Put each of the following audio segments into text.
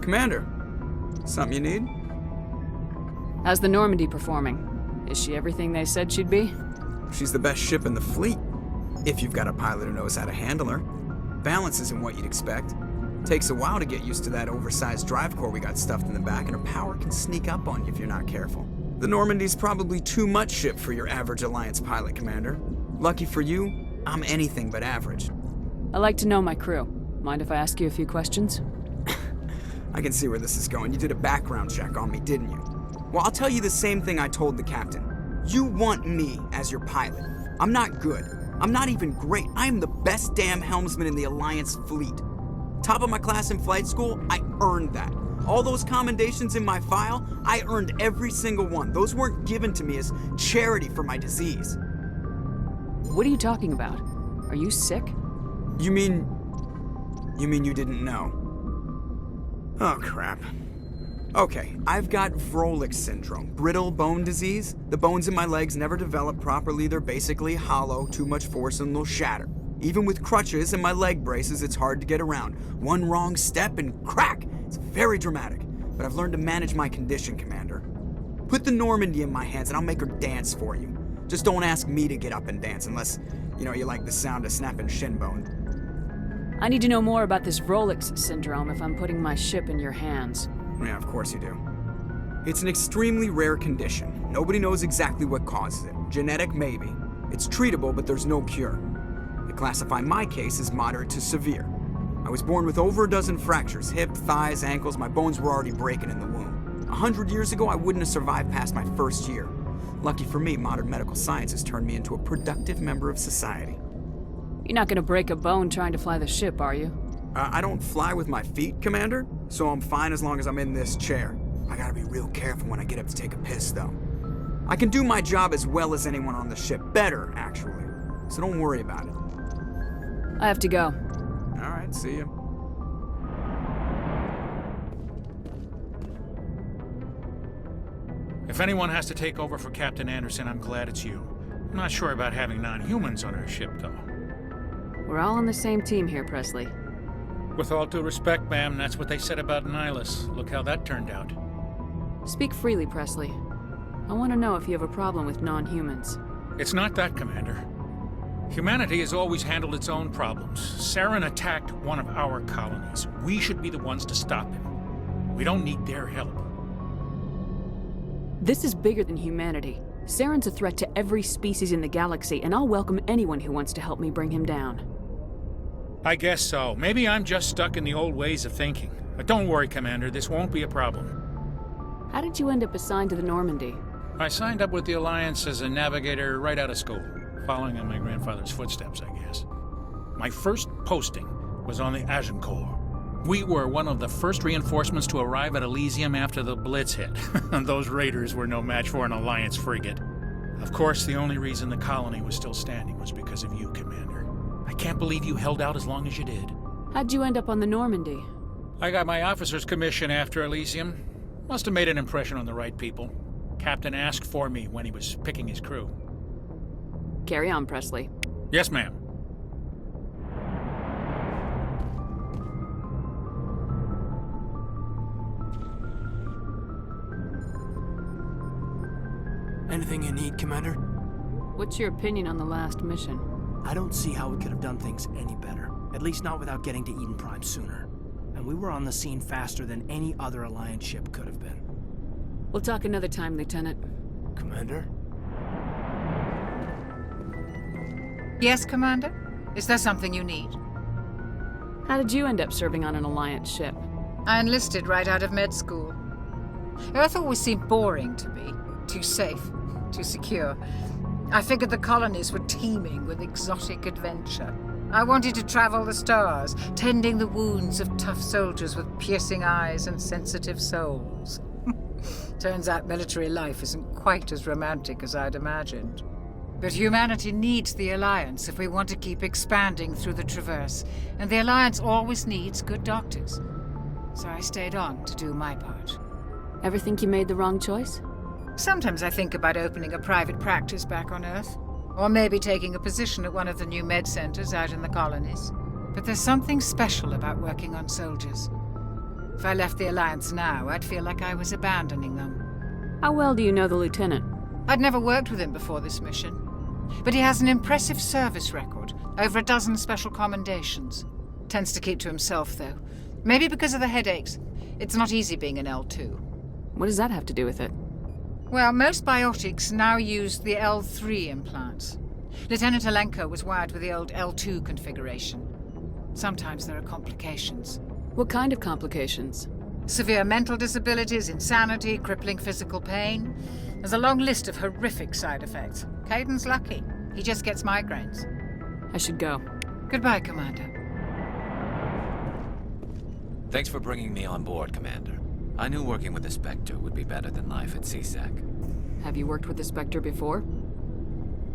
Commander, something you need? How's the Normandy performing? Is she everything they said she'd be? She's the best ship in the fleet, if you've got a pilot who knows how to handle her. Balance isn't what you'd expect. Takes a while to get used to that oversized drive core we got stuffed in the back, and her power can sneak up on you if you're not careful. The Normandy's probably too much ship for your average Alliance pilot, Commander. Lucky for you, I'm anything but average. I like to know my crew. Mind if I ask you a few questions? I can see where this is going. You did a background check on me, didn't you? Well, I'll tell you the same thing I told the captain. You want me as your pilot. I'm not good. I'm not even great. I am the best damn helmsman in the Alliance fleet. Top of my class in flight school, I earned that. All those commendations in my file, I earned every single one. Those weren't given to me as charity for my disease. What are you talking about? Are you sick? You mean you didn't know? Oh, crap. Okay, I've got Vrolik's syndrome, brittle bone disease. The bones in my legs never develop properly. They're basically hollow, too much force and they'll shatter. Even with crutches and my leg braces, it's hard to get around. One wrong step and crack! It's very dramatic, but I've learned to manage my condition, Commander. Put the Normandy in my hands and I'll make her dance for you. Just don't ask me to get up and dance unless, you like the sound of snapping shin bone. I need to know more about this Vrolik's syndrome if I'm putting my ship in your hands. Yeah, of course you do. It's an extremely rare condition. Nobody knows exactly what causes it. Genetic, maybe. It's treatable, but there's no cure. They classify my case as moderate to severe. I was born with over a dozen fractures, hip, thighs, ankles. My bones were already breaking in the womb. 100 years ago, I wouldn't have survived past my first year. Lucky for me, modern medical science has turned me into a productive member of society. You're not gonna break a bone trying to fly the ship, are you? I don't fly with my feet, Commander, so I'm fine as long as I'm in this chair. I gotta be real careful when I get up to take a piss, though. I can do my job as well as anyone on the ship. Better, actually. So don't worry about it. I have to go. All right, see you. If anyone has to take over for Captain Anderson, I'm glad it's you. I'm not sure about having non-humans on our ship, though. We're all on the same team here, Presley. With all due respect, ma'am, that's what they said about Nihilus. Look how that turned out. Speak freely, Presley. I want to know if you have a problem with non-humans. It's not that, Commander. Humanity has always handled its own problems. Saren attacked one of our colonies. We should be the ones to stop him. We don't need their help. This is bigger than humanity. Saren's a threat to every species in the galaxy, and I'll welcome anyone who wants to help me bring him down. I guess so. Maybe I'm just stuck in the old ways of thinking. But don't worry, Commander, this won't be a problem. How did you end up assigned to the Normandy? I signed up with the Alliance as a navigator right out of school, following in my grandfather's footsteps, I guess. My first posting was on the Agincourt. We were one of the first reinforcements to arrive at Elysium after the Blitz hit. Those raiders were no match for an Alliance frigate. Of course, the only reason the colony was still standing was because of you, Commander. I can't believe you held out as long as you did. How'd you end up on the Normandy? I got my officer's commission after Elysium. Must have made an impression on the right people. Captain asked for me when he was picking his crew. Carry on, Presley. Yes, ma'am. Anything you need, Commander? What's your opinion on the last mission? I don't see how we could have done things any better. At least not without getting to Eden Prime sooner. and we were on the scene faster than any other Alliance ship could have been. We'll talk another time, Lieutenant. Commander? Yes, Commander? Is there something you need? How did you end up serving on an Alliance ship? I enlisted right out of med school. Earth always seemed boring to me. Too safe, too secure. I figured the colonies were teeming with exotic adventure. I wanted to travel the stars, tending the wounds of tough soldiers with piercing eyes and sensitive souls. Turns out military life isn't quite as romantic as I'd imagined. But humanity needs the Alliance if we want to keep expanding through the Traverse, and the Alliance always needs good doctors. So I stayed on to do my part. Ever think you made the wrong choice? Sometimes I think about opening a private practice back on Earth, or maybe taking a position at one of the new med centers out in the colonies. But there's something special about working on soldiers. If I left the Alliance now, I'd feel like I was abandoning them. How well do you know the Lieutenant? I'd never worked with him before this mission. But he has an impressive service record, over a dozen special commendations. Tends to keep to himself, though. Maybe because of the headaches. It's not easy being an L2. What does that have to do with it? Well, most biotics now use the L3 implants. Lieutenant Alenko was wired with the old L2 configuration. Sometimes there are complications. What kind of complications? Severe mental disabilities, insanity, crippling physical pain. There's a long list of horrific side effects. Caden's lucky. He just gets migraines. I should go. Goodbye, Commander. Thanks for bringing me on board, Commander. I knew working with the Spectre would be better than life at CSEC. Have you worked with the Spectre before?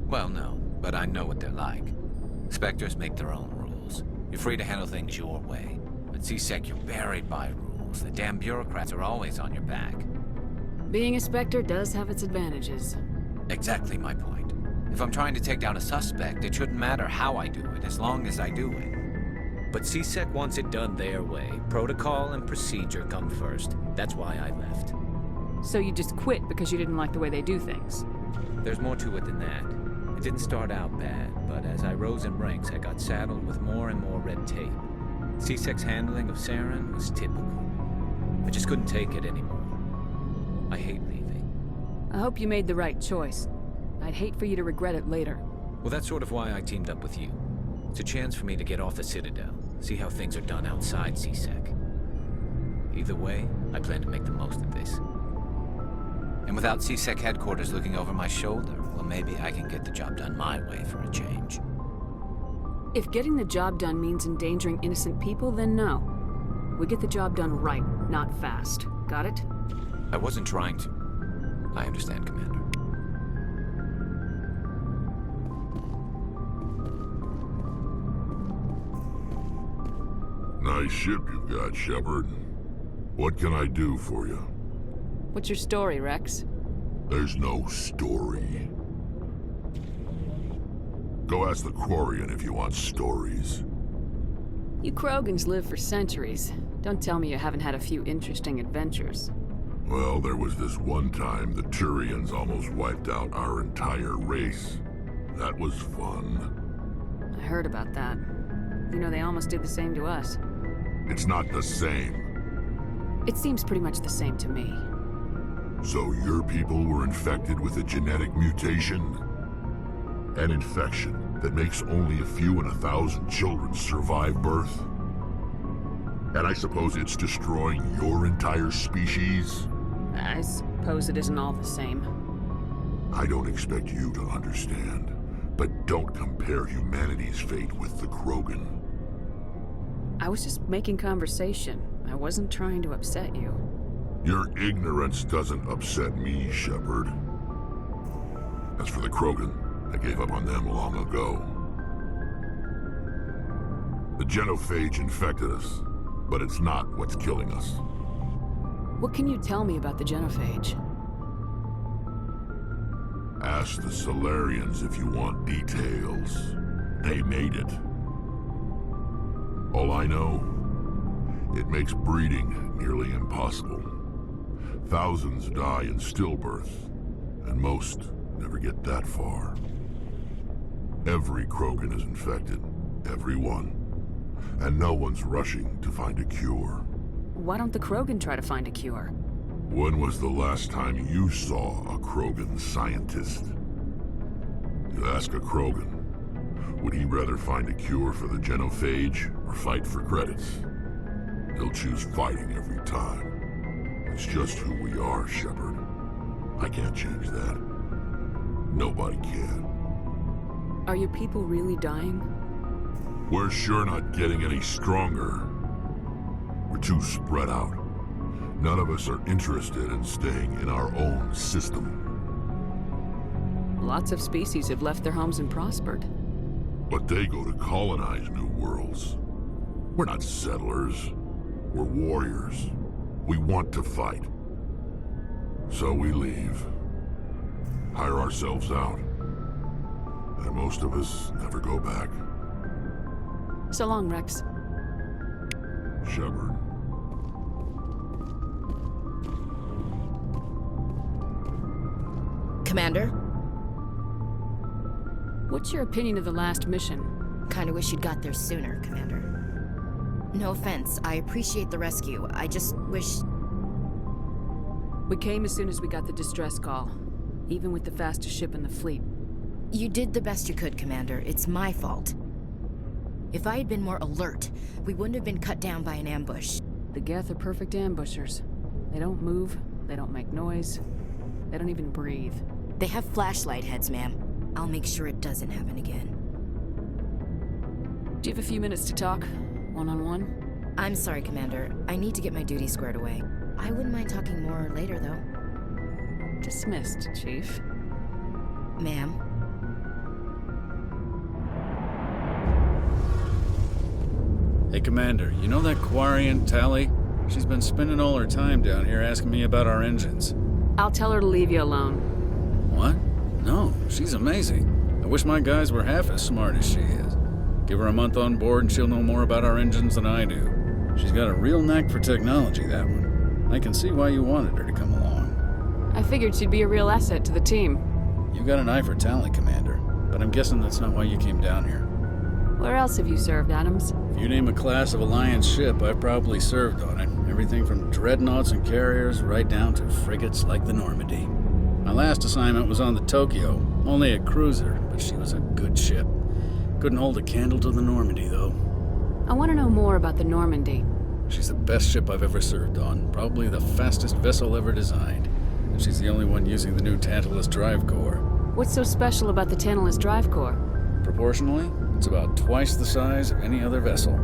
Well, no, but I know what they're like. Spectres make their own rules. You're free to handle things your way. At CSEC, you're buried by rules. The damn bureaucrats are always on your back. Being a Spectre does have its advantages. Exactly my point. If I'm trying to take down a suspect, it shouldn't matter how I do it, as long as I do it. But CSEC wants it done their way. Protocol and procedure come first. That's why I left. So you just quit because you didn't like the way they do things? There's more to it than that. It didn't start out bad, but as I rose in ranks, I got saddled with more and more red tape. CSEC's handling of Saren was typical. I just couldn't take it anymore. I hate leaving. I hope you made the right choice. I'd hate for you to regret it later. Well, that's sort of why I teamed up with you. It's a chance for me to get off the Citadel, see how things are done outside CSEC. Either way, I plan to make the most of this. And without CSEC headquarters looking over my shoulder, well, maybe I can get the job done my way for a change. If getting the job done means endangering innocent people, then no. We get the job done right, not fast. Got it? I wasn't trying to. I understand, Commander. Nice ship you've got, Shepard. What can I do for you? What's your story, Rex? There's no story. Go ask the Quarian if you want stories. You Krogans live for centuries. Don't tell me you haven't had a few interesting adventures. Well, there was this one time the Turians almost wiped out our entire race. That was fun. I heard about that. You know, they almost did the same to us. It's not the same. It seems pretty much the same to me. So your people were infected with a genetic mutation? An infection that makes only a few in 1,000 children survive birth? And I suppose it's destroying your entire species? I suppose it isn't all the same. I don't expect you to understand, but don't compare humanity's fate with the Krogan. I was just making conversation. I wasn't trying to upset you. Your ignorance doesn't upset me, Shepard. As for the Krogan, I gave up on them long ago. The genophage infected us, but it's not what's killing us. What can you tell me about the genophage? Ask the Solarians if you want details. They made it. All I know, it makes breeding nearly impossible. Thousands die in stillbirth, and most never get that far. Every Krogan is infected. Every one. and no one's rushing to find a cure. Why don't the Krogan try to find a cure? When was the last time you saw a Krogan scientist? You ask a Krogan, would he rather find a cure for the genophage or fight for credits? He'll choose fighting every time. It's just who we are, Shepard. I can't change that. Nobody can. Are your people really dying? We're sure not getting any stronger. We're too spread out. None of us are interested in staying in our own system. Lots of species have left their homes and prospered. But they go to colonize new worlds. We're not settlers. We're warriors. We want to fight. So we leave. Hire ourselves out. And most of us never go back. So long, Rex. Shepard. Commander? What's your opinion of the last mission? Kinda wish you'd got there sooner, Commander. No offense, I appreciate the rescue. I just wish... We came as soon as we got the distress call, even with the fastest ship in the fleet. You did the best you could, Commander. It's my fault. If I had been more alert, we wouldn't have been cut down by an ambush. The Geth are perfect ambushers. They don't move, they don't make noise, they don't even breathe. They have flashlight heads, ma'am. I'll make sure it doesn't happen again. Do you have a few minutes to talk? One-on-one? I'm sorry, Commander. I need to get my duty squared away. I wouldn't mind talking more later, though. Dismissed, Chief. Ma'am? Hey, Commander, you know that Quarian, Tally? She's been spending all her time down here asking me about our engines. I'll tell her to leave you alone. What? No, she's amazing. I wish my guys were half as smart as she is. Give her a month on board and she'll know more about our engines than I do. She's got a real knack for technology, that one. I can see why you wanted her to come along. I figured she'd be a real asset to the team. You got an eye for talent, Commander, but I'm guessing that's not why you came down here. Where else have you served, Adams? If you name a class of Alliance ship, I've probably served on it. Everything from dreadnoughts and carriers right down to frigates like the Normandy. My last assignment was on the Tokyo, only a cruiser, but she was a good ship. Couldn't hold a candle to the Normandy, though. I want to know more about the Normandy. She's the best ship I've ever served on, probably the fastest vessel ever designed. And she's the only one using the new Tantalus drive core. What's so special about the Tantalus drive core? Proportionally, it's about twice the size of any other vessel.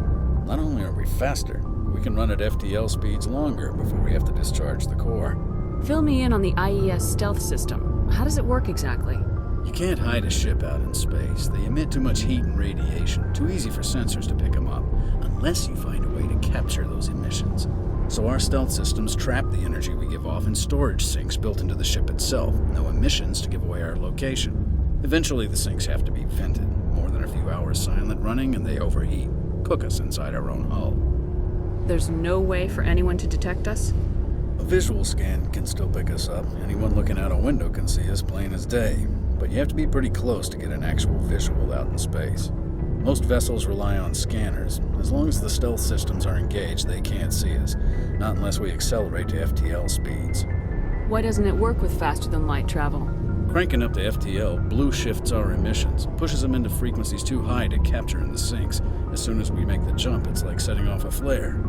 Not only are we faster, we can run at FTL speeds longer before we have to discharge the core. Fill me in on the IES stealth system. How does it work exactly? You can't hide a ship out in space. They emit too much heat and radiation, too easy for sensors to pick them up, unless you find a way to capture those emissions. So our stealth systems trap the energy we give off in storage sinks built into the ship itself, no emissions to give away our location. Eventually the sinks have to be vented. More than a few hours silent running and they overheat, cook us inside our own hull. There's no way for anyone to detect us? A visual scan can still pick us up. Anyone looking out a window can see us plain as day. But you have to be pretty close to get an actual visual out in space. Most vessels rely on scanners. As long as the stealth systems are engaged, they can't see us. Not unless we accelerate to FTL speeds. Why doesn't it work with faster-than-light travel? Cranking up to FTL blue shifts our emissions, pushes them into frequencies too high to capture in the sinks. As soon as we make the jump, it's like setting off a flare.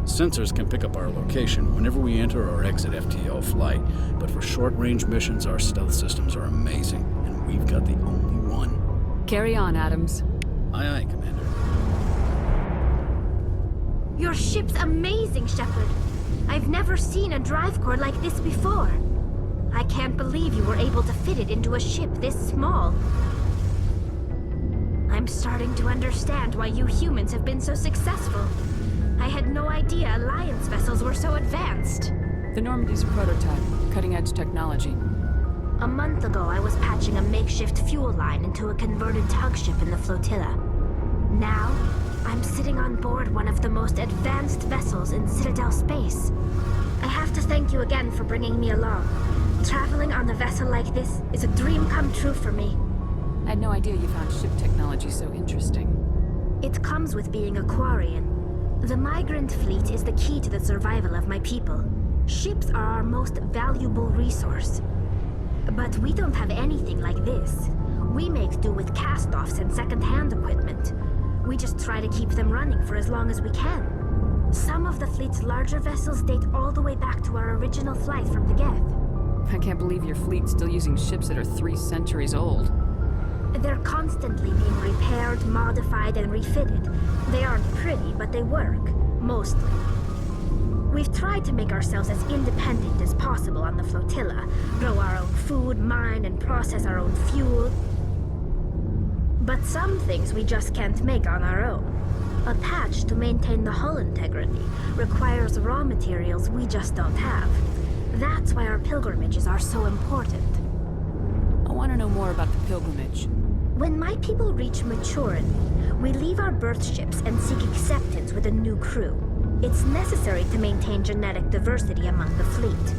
Sensors can pick up our location whenever we enter or exit FTL flight, but for short-range missions, our stealth systems are amazing, and we've got the only one. Carry on, Adams. Aye, aye, Commander. Your ship's amazing, Shepard. I've never seen a drive core like this before. I can't believe you were able to fit it into a ship this small. I'm starting to understand why you humans have been so successful. I had no idea Alliance vessels were so advanced. The Normandy's a prototype, cutting-edge technology. A month ago, I was patching a makeshift fuel line into a converted tug ship in the flotilla. Now, I'm sitting on board one of the most advanced vessels in Citadel space. I have to thank you again for bringing me along. Traveling on a vessel like this is a dream come true for me. I had no idea you found ship technology so interesting. It comes with being a Quarian. The migrant fleet is the key to the survival of my people. Ships are our most valuable resource. But we don't have anything like this. We make do with cast-offs and second-hand equipment. We just try to keep them running for as long as we can. Some of the fleet's larger vessels date all the way back to our original flight from the Geth. I can't believe your fleet's still using ships that are 3 centuries old. They're constantly being repaired, modified, and refitted. They aren't pretty, but they work. Mostly. We've tried to make ourselves as independent as possible on the flotilla, grow our own food, mine, and process our own fuel. But some things we just can't make on our own. A patch to maintain the hull integrity requires raw materials we just don't have. That's why our pilgrimages are so important. I want to know more about the pilgrimage. When my people reach maturity, we leave our birth ships and seek acceptance with a new crew. It's necessary to maintain genetic diversity among the fleet.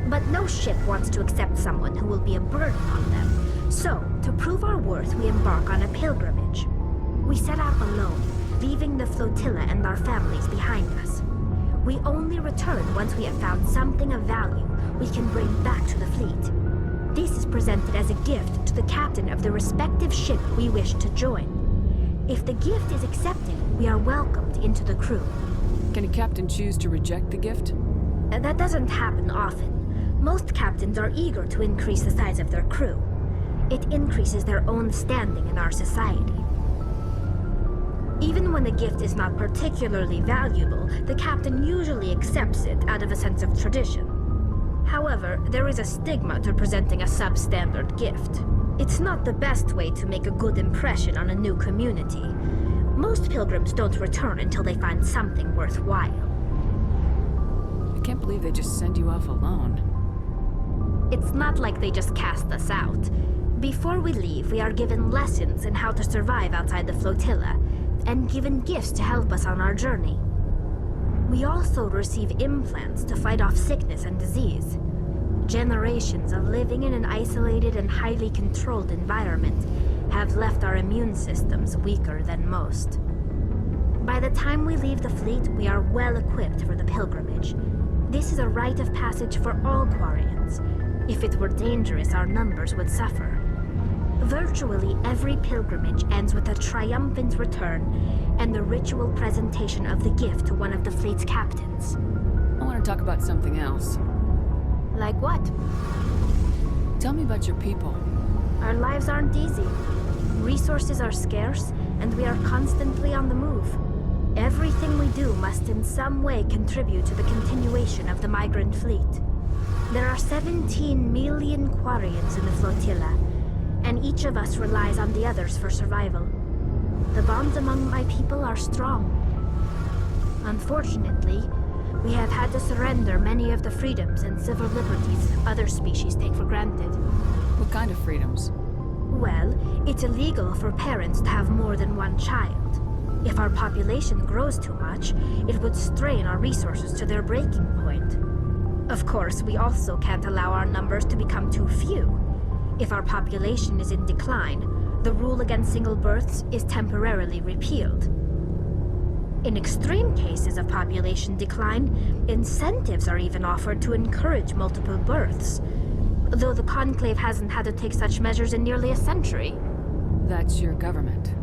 But no ship wants to accept someone who will be a burden on them. So, to prove our worth, we embark on a pilgrimage. We set out alone, leaving the flotilla and our families behind us. We only return once we have found something of value we can bring back to the fleet. This is presented as a gift to the captain of the respective ship we wish to join. If the gift is accepted, we are welcomed into the crew. Can a captain choose to reject the gift? That doesn't happen often. Most captains are eager to increase the size of their crew. It increases their own standing in our society. Even when the gift is not particularly valuable, the captain usually accepts it out of a sense of tradition. However, there is a stigma to presenting a substandard gift. It's not the best way to make a good impression on a new community. Most pilgrims don't return until they find something worthwhile. I can't believe they just send you off alone. It's not like they just cast us out. Before we leave, we are given lessons in how to survive outside the flotilla, and given gifts to help us on our journey. We also receive implants to fight off sickness and disease. Generations of living in an isolated and highly controlled environment have left our immune systems weaker than most. By the time we leave the fleet, we are well equipped for the pilgrimage. This is a rite of passage for all Quarians. If it were dangerous, our numbers would suffer. Virtually every pilgrimage ends with a triumphant return and the ritual presentation of the gift to one of the fleet's captains. I want to talk about something else. Like what? Tell me about your people. Our lives aren't easy. Resources are scarce, and we are constantly on the move. Everything we do must in some way contribute to the continuation of the migrant fleet. There are 17 million Quarians in the flotilla, and each of us relies on the others for survival. The bonds among my people are strong. Unfortunately, we have had to surrender many of the freedoms and civil liberties other species take for granted. What kind of freedoms? Well, it's illegal for parents to have more than one child. If our population grows too much, it would strain our resources to their breaking point. Of course, we also can't allow our numbers to become too few. If our population is in decline, the rule against single births is temporarily repealed. In extreme cases of population decline, incentives are even offered to encourage multiple births, though the Conclave hasn't had to take such measures in nearly a century. That's your government.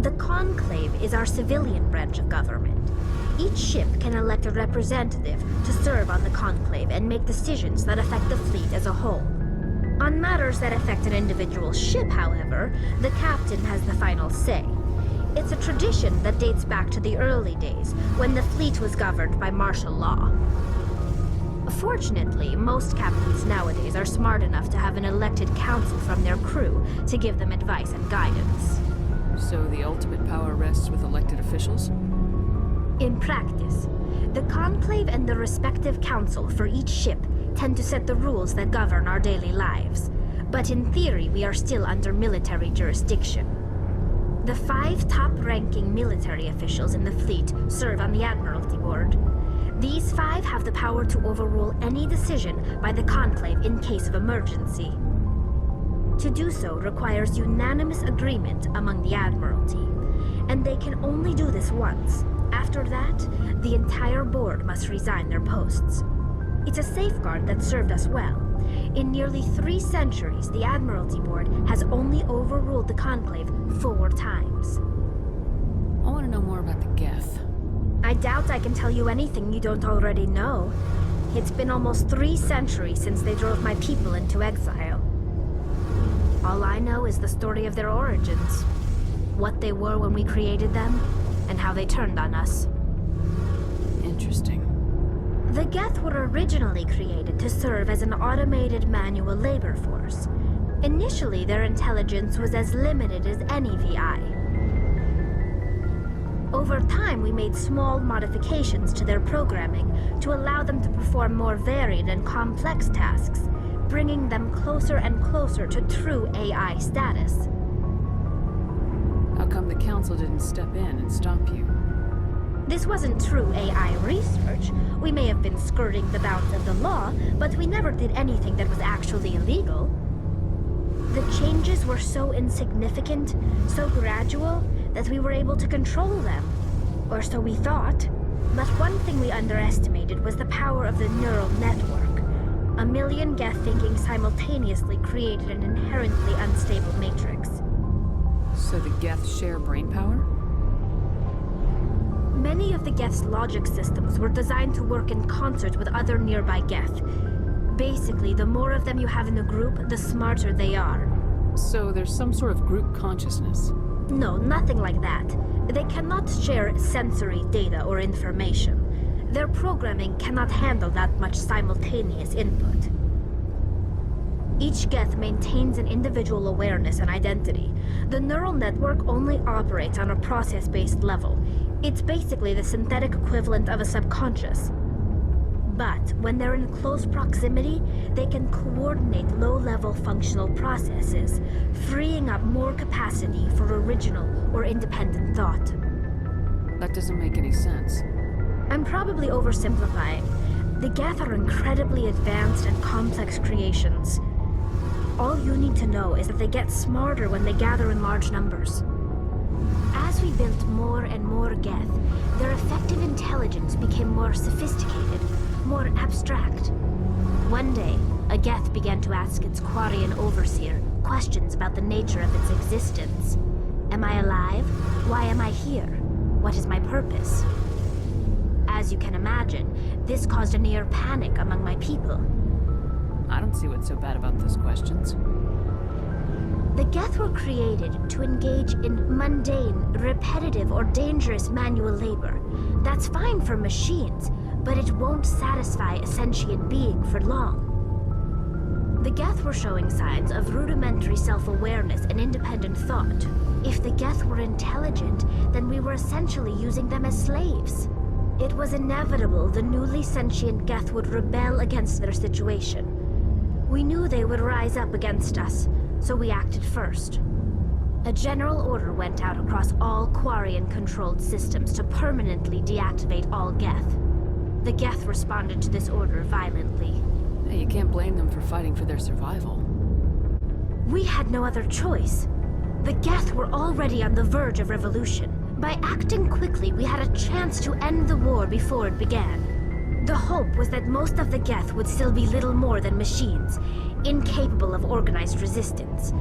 The Conclave is our civilian branch of government. Each ship can elect a representative to serve on the Conclave and make decisions that affect the fleet as a whole. On matters that affect an individual ship, however, the captain has the final say. It's a tradition that dates back to the early days, when the fleet was governed by martial law. Fortunately, most captains nowadays are smart enough to have an elected council from their crew to give them advice and guidance. So the ultimate power rests with elected officials? In practice, the Conclave and the respective council for each ship tend to set the rules that govern our daily lives. But in theory, we are still under military jurisdiction. The 5 top-ranking military officials in the fleet serve on the Admiralty Board. These 5 have the power to overrule any decision by the Conclave in case of emergency. To do so requires unanimous agreement among the Admiralty, and they can only do this once. After that, the entire board must resign their posts. It's a safeguard that served us well. In nearly 3 centuries, the Admiralty Board has only overruled the Conclave 4 times. I want to know more about the Geth. I doubt I can tell you anything you don't already know. It's been almost 3 centuries since they drove my people into exile. All I know is the story of their origins. What they were when we created them, and how they turned on us. Interesting. The Geth were originally created to serve as an automated manual labor force. Initially, their intelligence was as limited as any VI. Over time, we made small modifications to their programming to allow them to perform more varied and complex tasks, bringing them closer and closer to true AI status. How come the Council didn't step in and stop you? This wasn't true AI research. We may have been skirting the bounds of the law, but we never did anything that was actually illegal. The changes were so insignificant, so gradual, that we were able to control them. Or so we thought. But one thing we underestimated was the power of the neural network. 1 million Geth thinking simultaneously created an inherently unstable matrix. So the Geth share brainpower? Many of the Geth's logic systems were designed to work in concert with other nearby Geth. Basically, the more of them you have in a group, the smarter they are. So there's some sort of group consciousness? No, nothing like that. They cannot share sensory data or information. Their programming cannot handle that much simultaneous input. Each Geth maintains an individual awareness and identity. The neural network only operates on a process-based level. It's basically the synthetic equivalent of a subconscious. But when they're in close proximity, they can coordinate low-level functional processes, freeing up more capacity for original or independent thought. That doesn't make any sense. I'm probably oversimplifying. The Geth are incredibly advanced and complex creations. All you need to know is that they get smarter when they gather in large numbers. As we built more and more Geth, their effective intelligence became more sophisticated, more abstract. One day, a Geth began to ask its Quarian overseer questions about the nature of its existence. Am I alive? Why am I here? What is my purpose? As you can imagine, this caused a near panic among my people. I don't see what's so bad about those questions. The Geth were created to engage in mundane, repetitive, or dangerous manual labor. That's fine for machines, but it won't satisfy a sentient being for long. The Geth were showing signs of rudimentary self-awareness and independent thought. If the Geth were intelligent, then we were essentially using them as slaves. It was inevitable the newly sentient Geth would rebel against their situation. We knew they would rise up against us, so we acted first. A general order went out across all Quarian-controlled systems to permanently deactivate all Geth. The Geth responded to this order violently. Hey, you can't blame them for fighting for their survival. We had no other choice. The Geth were already on the verge of revolution. By acting quickly, we had a chance to end the war before it began. The hope was that most of the Geth would still be little more than machines, incapable of organized resistance.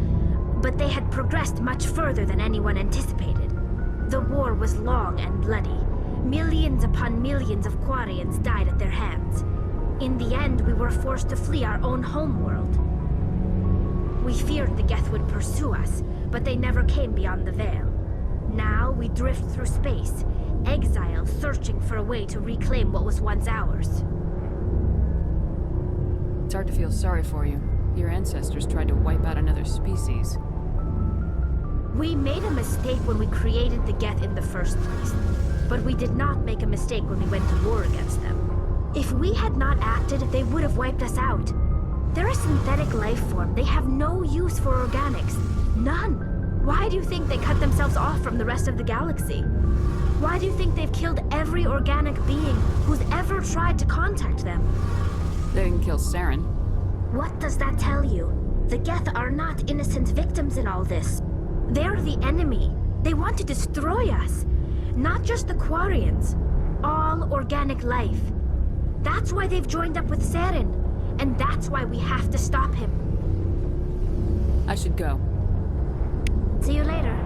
But they had progressed much further than anyone anticipated. The war was long and bloody. Millions upon millions of Quarians died at their hands. In the end, we were forced to flee our own homeworld. We feared the Geth would pursue us, but they never came beyond the Veil. Now we drift through space, exile searching for a way to reclaim what was once ours. It's hard to feel sorry for you. Your ancestors tried to wipe out another species. We made a mistake when we created the Geth in the first place, but we did not make a mistake when we went to war against them. If we had not acted, they would have wiped us out. They're a synthetic life form. They have no use for organics. None. Why do you think they cut themselves off from the rest of the galaxy? Why do you think they've killed every organic being who's ever tried to contact them? They didn't kill Saren. What does that tell you? The Geth are not innocent victims in all this. They're the enemy. They want to destroy us. Not just the Quarians. All organic life. That's why they've joined up with Saren. And that's why we have to stop him. I should go. See you later.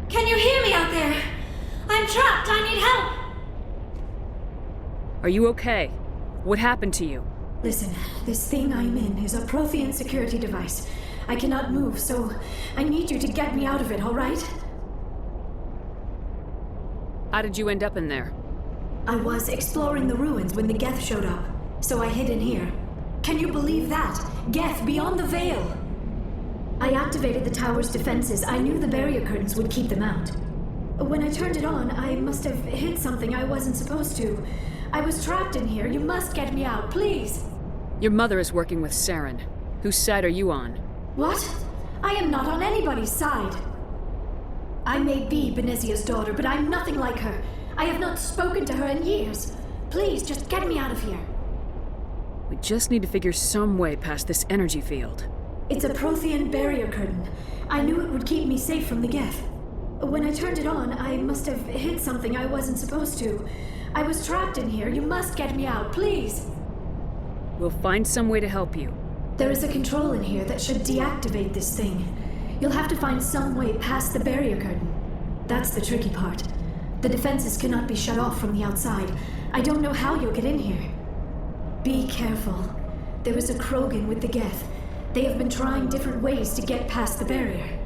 Can you hear me out there? I'm trapped. I need help. Are you okay? What happened to you? Listen, this thing I'm in is a Prothean security device. I cannot move, so I need you to get me out of it, all right? How did you end up in there? I was exploring the ruins when the Geth showed up, so I hid in here. Can you believe that? Geth beyond the veil! I activated the tower's defenses. I knew the barrier curtains would keep them out. When I turned it on, I must have hit something I wasn't supposed to. I was trapped in here. You must get me out, please! Your mother is working with Saren. Whose side are you on? What? I am not on anybody's side. I may be Benezia's daughter, but I'm nothing like her. I have not spoken to her in years. Please, just get me out of here. We just need to figure some way past this energy field. It's a Prothean barrier curtain. I knew it would keep me safe from the Geth. When I turned it on, I must have hit something I wasn't supposed to. I was trapped in here. You must get me out, please. We'll find some way to help you. There is a control in here that should deactivate this thing. You'll have to find some way past the barrier curtain. That's the tricky part. The defenses cannot be shut off from the outside. I don't know how you'll get in here. Be careful. There is a Krogan with the Geth. They have been trying different ways to get past the barrier.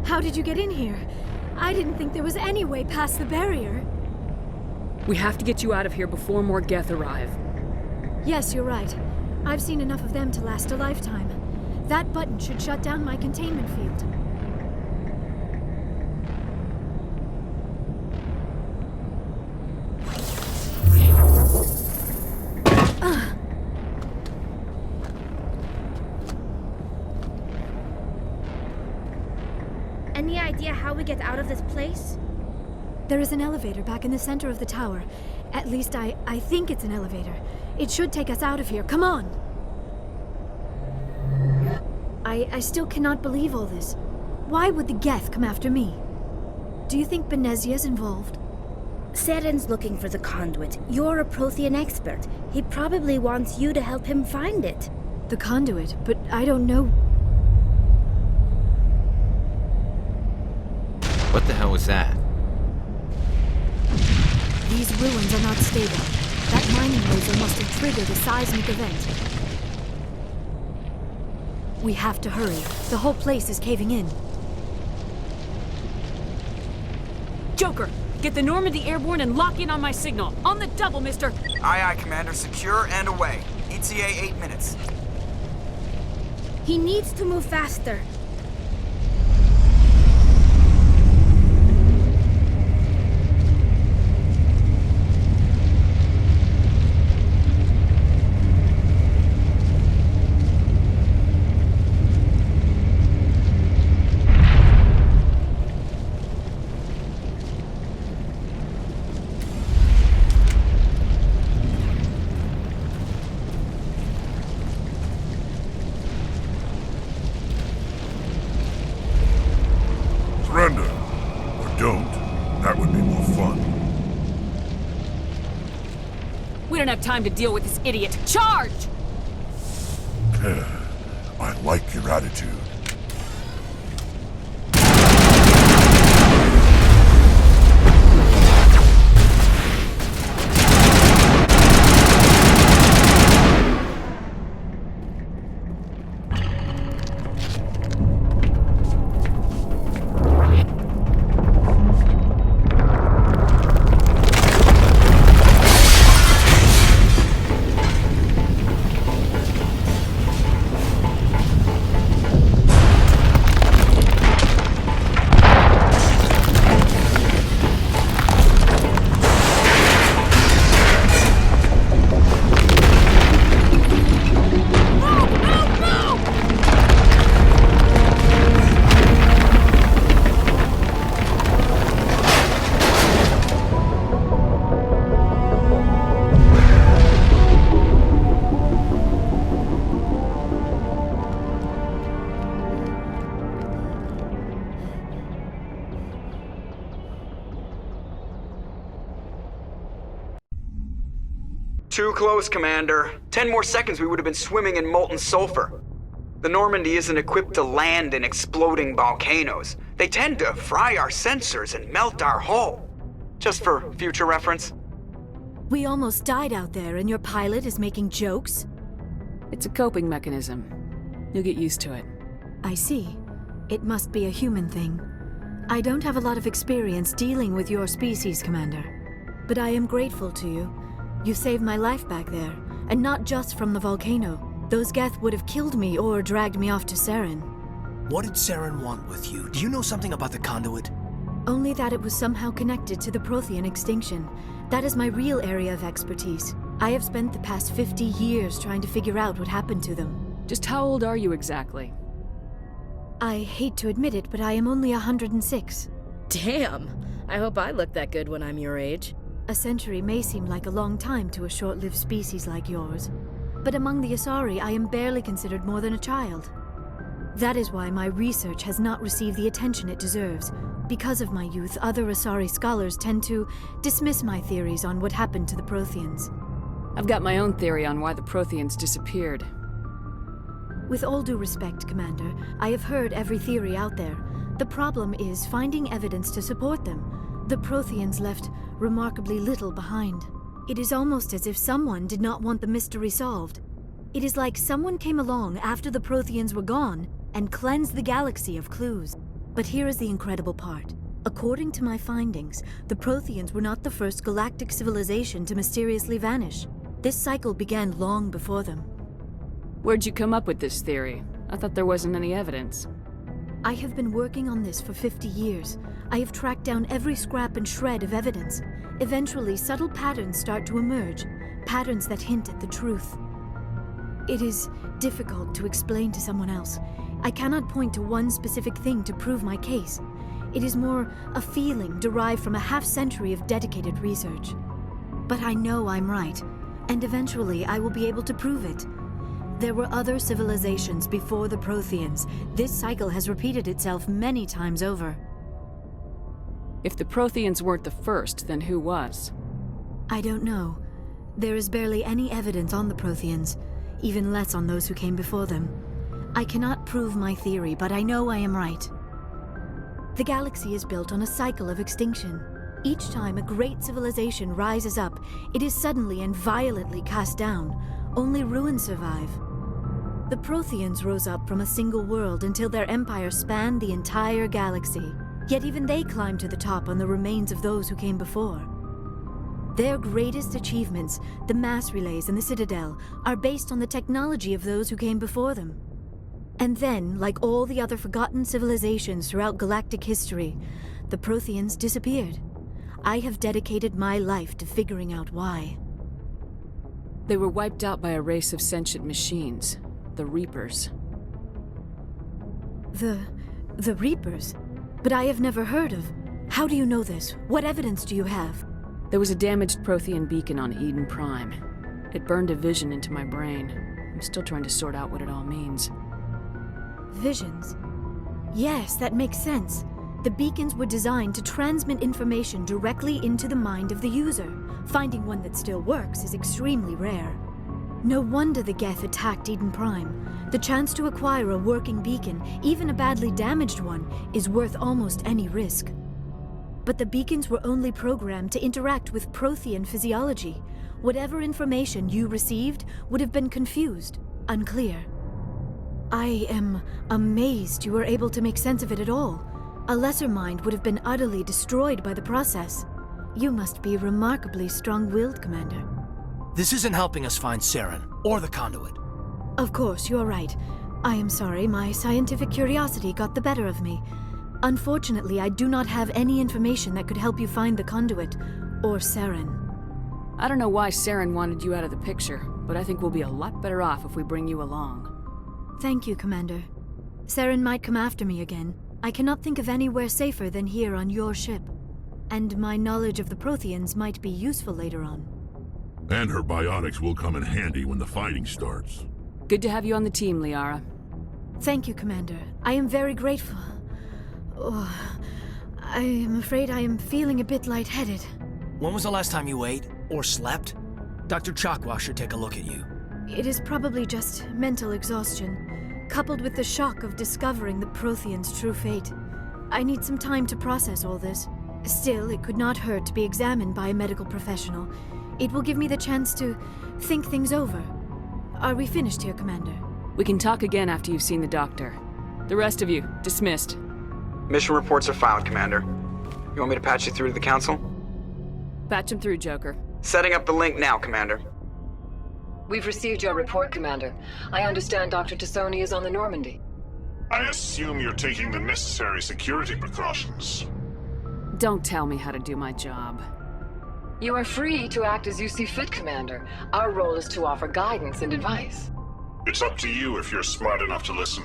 How did you get in here? I didn't think there was any way past the barrier. We have to get you out of here before more Geth arrive. Yes, you're right. I've seen enough of them to last a lifetime. That button should shut down my containment field. Any idea how we get out of this place? There is an elevator back in the center of the tower. At least I think it's an elevator. It should take us out of here. Come on! I still cannot believe all this. Why would the Geth come after me? Do you think Benezia's involved? Saren's looking for the conduit. You're a Prothean expert. He probably wants you to help him find it. The conduit, but I don't know. What the hell was that? These ruins are not stable. That mining laser must have triggered a seismic event. We have to hurry. The whole place is caving in. Joker, get the Normandy airborne and lock in on my signal. On the double, mister. Aye, aye, Commander. Secure and away. ETA 8 minutes. He needs to move faster. Surrender. Or don't. That would be more fun. We don't have time to deal with this idiot. Charge! I like your attitude. Too close, Commander. 10 more seconds we would have been swimming in molten sulfur. The Normandy isn't equipped to land in exploding volcanoes. They tend to fry our sensors and melt our hull. Just for future reference. We almost died out there, and your pilot is making jokes? It's a coping mechanism. You'll get used to it. I see. It must be a human thing. I don't have a lot of experience dealing with your species, Commander. But I am grateful to you. You saved my life back there, and not just from the volcano. Those Geth would have killed me or dragged me off to Saren. What did Saren want with you? Do you know something about the conduit? Only that it was somehow connected to the Prothean extinction. That is my real area of expertise. I have spent the past 50 years trying to figure out what happened to them. Just how old are you exactly? I hate to admit it, but I am only 106. Damn! I hope I look that good when I'm your age. A century may seem like a long time to a short-lived species like yours, but among the Asari, I am barely considered more than a child. That is why my research has not received the attention it deserves. Because of my youth, other Asari scholars tend to dismiss my theories on what happened to the Protheans. I've got my own theory on why the Protheans disappeared. With all due respect, Commander, I have heard every theory out there. The problem is finding evidence to support them. The Protheans left remarkably little behind. It is almost as if someone did not want the mystery solved. It is like someone came along after the Protheans were gone and cleansed the galaxy of clues. But here is the incredible part. According to my findings, the Protheans were not the first galactic civilization to mysteriously vanish. This cycle began long before them. Where'd you come up with this theory? I thought there wasn't any evidence. I have been working on this for 50 years. I have tracked down every scrap and shred of evidence. Eventually, subtle patterns start to emerge, patterns that hint at the truth. It is difficult to explain to someone else. I cannot point to one specific thing to prove my case. It is more a feeling derived from a half-century of dedicated research. But I know I'm right, and eventually I will be able to prove it. There were other civilizations before the Protheans. This cycle has repeated itself many times over. If the Protheans weren't the first, then who was? I don't know. There is barely any evidence on the Protheans. even less on those who came before them. I cannot prove my theory, but I know I am right. The galaxy is built on a cycle of extinction. Each time a great civilization rises up, it is suddenly and violently cast down. Only ruins survive. The Protheans rose up from a single world until their empire spanned the entire galaxy. Yet even they climbed to the top on the remains of those who came before. Their greatest achievements, the mass relays and the Citadel, are based on the technology of those who came before them. And then, like all the other forgotten civilizations throughout galactic history, the Protheans disappeared. I have dedicated my life to figuring out why. They were wiped out by a race of sentient machines, the Reapers. The Reapers? But I have never heard of. How do you know this? What evidence do you have? There was a damaged Prothean beacon on Eden Prime. It burned a vision into my brain. I'm still trying to sort out what it all means. Visions? Yes, that makes sense. The beacons were designed to transmit information directly into the mind of the user. Finding one that still works is extremely rare. No wonder the Geth attacked Eden Prime. The chance to acquire a working beacon, even a badly damaged one, is worth almost any risk. But the beacons were only programmed to interact with Prothean physiology. Whatever information you received would have been confused, unclear. I am amazed you were able to make sense of it at all. A lesser mind would have been utterly destroyed by the process. You must be remarkably strong-willed, Commander. This isn't helping us find Saren, or the conduit. Of course, you're right. I am sorry, my scientific curiosity got the better of me. Unfortunately, I do not have any information that could help you find the conduit, or Saren. I don't know why Saren wanted you out of the picture, but I think we'll be a lot better off if we bring you along. Thank you, Commander. Saren might come after me again. I cannot think of anywhere safer than here on your ship. And my knowledge of the Protheans might be useful later on. And her bionics will come in handy when the fighting starts. Good to have you on the team, Liara. Thank you, Commander. I am very grateful. Oh, I am afraid I am feeling a bit lightheaded. When was the last time you ate, or slept? Dr. Chakwa should take a look at you. It is probably just mental exhaustion, coupled with the shock of discovering the Protheans' true fate. I need some time to process all this. Still, it could not hurt to be examined by a medical professional. It will give me the chance to think things over. Are we finished here, Commander? We can talk again after you've seen the doctor. The rest of you, dismissed. Mission reports are filed, Commander. You want me to patch you through to the Council? Patch him through, Joker. Setting up the link now, Commander. We've received your report, Commander. I understand Dr. Tassoni is on the Normandy. I assume you're taking the necessary security precautions. Don't tell me how to do my job. You are free to act as you see fit, Commander. Our role is to offer guidance and advice. It's up to you if you're smart enough to listen.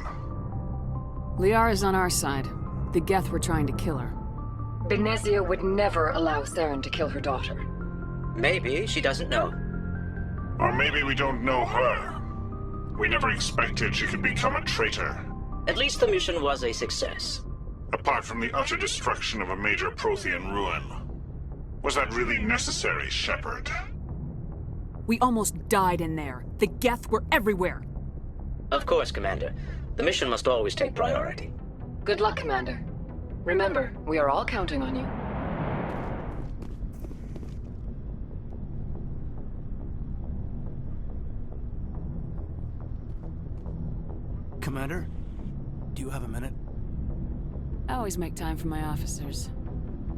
Liara's on our side. The Geth were trying to kill her. Benezia would never allow Saren to kill her daughter. Maybe she doesn't know. Or maybe we don't know her. We never expected she could become a traitor. At least the mission was a success. Apart from the utter destruction of a major Prothean ruin. Was that really necessary, Shepard? We almost died in there. The Geth were everywhere. Of course, Commander. The mission must always take priority. Good luck, Commander. Remember, we are all counting on you. Commander, do you have a minute? I always make time for my officers.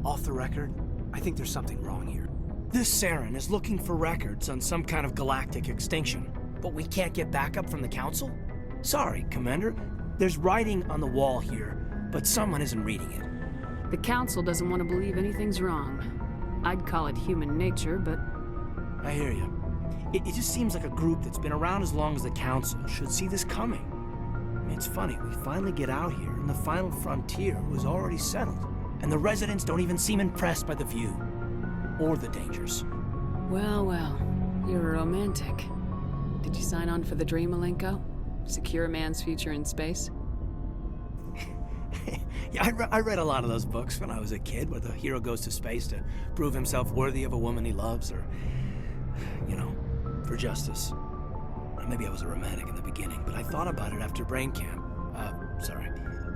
Off the record, I think there's something wrong here. This Saren is looking for records on some kind of galactic extinction, but we can't get backup from the Council? Sorry, Commander. There's writing on the wall here, but someone isn't reading it. The Council doesn't want to believe anything's wrong. I'd call it human nature, but... I hear you. It just seems like a group that's been around as long as the Council should see this coming. I mean, it's funny, we finally get out here, and the final frontier was already settled. And the residents don't even seem impressed by the view. Or the dangers. Well, well. You're a romantic. Did you sign on for the dream, Malenko? Secure a man's future in space? Yeah, I read a lot of those books when I was a kid, where the hero goes to space to prove himself worthy of a woman he loves, or, you know, for justice. maybe I was a romantic in the beginning, but I thought about it after brain camp.